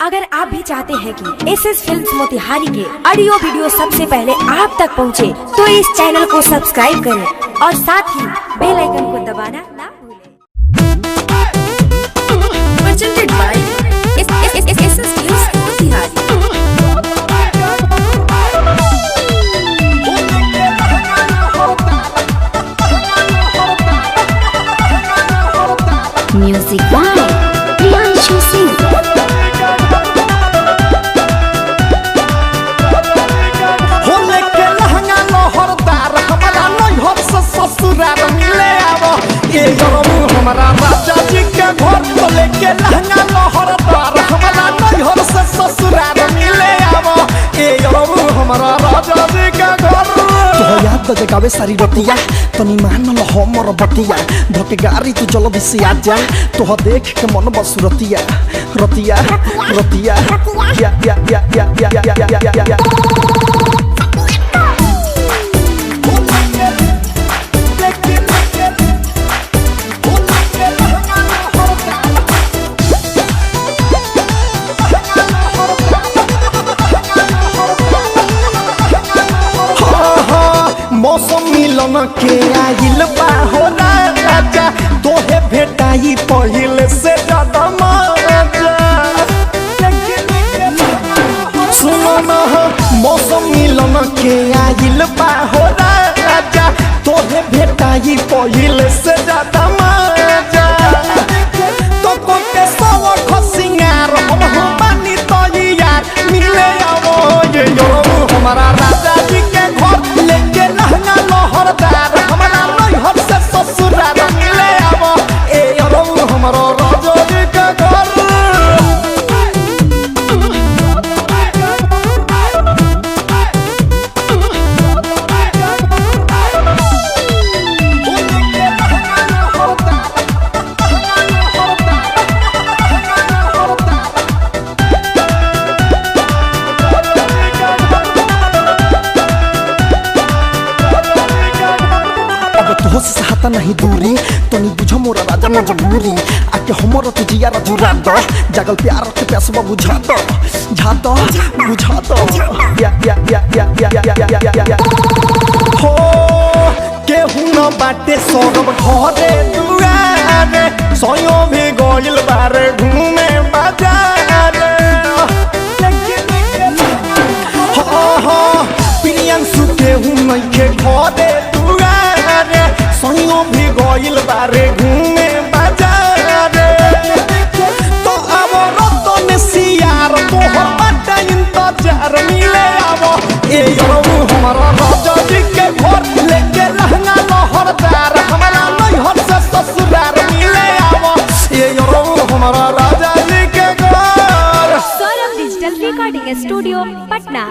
अगर आप भी चाहते हैं कि एसएस फिल्म्स मोतिहारी के ऑडियो वीडियो सबसे पहले आप तक पहुंचे, तो इस चैनल को सब्सक्राइब करें और साथ ही बेल आइकन को दबाना ना भूलें। Presented by SS films Motihari. Music by Priyanshu Singh. हमारा राजा जी के घर तो लेके लहंगा लहरदार, हमारा नैहर से ससुराल मिले आवो। ए यरबू हमारा राजा जी के घर तो याद तो जगावे सारी रतिया, तनी मान ल हमर बतिया। धके गाड़ी तू चलो दिसी आ जा, तो देख के मन बसुरतिया रतिया रतिया या या या या या या या या मौसम मिलन के आइल बा हो राजा, तोहे भेटाई पहिले से ज्यादा मजा। सुनो ना मौसम मिलन के आइल बा हो राजा, तोहे भेटाई पहिले से ज्यादा मजा। तो कोते सवा खसिंगार हम बानी तो यार मिले आवो। ये यो हमारा राजा जी के घर लेके लहंगा लहरदार, हमारा नैहर से ससुराल मिले आवो। ए यरो हमारा राजा जी के घर से सहता नहीं दूरी, तो नहीं बुझो मोरा राजा मजबूरी। आके हमर तू जिया जुरा दो, जागल प्यार के प्यासवा बुझा दो, बुझा दो या या या या या या या या हो केहू न बाटे सोरब घरे दुआरे, सोयो भी गइल बारे घूमे बाजार। हो प्रियांशु केहू नइखे घरे दुआरे, सोयो भी गइल बारे घूमे बाजार। तो अब रतन सियार तोहर बाटा इंतजार मिले आवो। ए यरबू हमारा राजा जी के घर लेके लहंगा लहरदार, हमारा नैहर से ससुराल मिले आवो। ए यरबू हमारा राजा जी के घर। Saurabh digital recording studio Patna.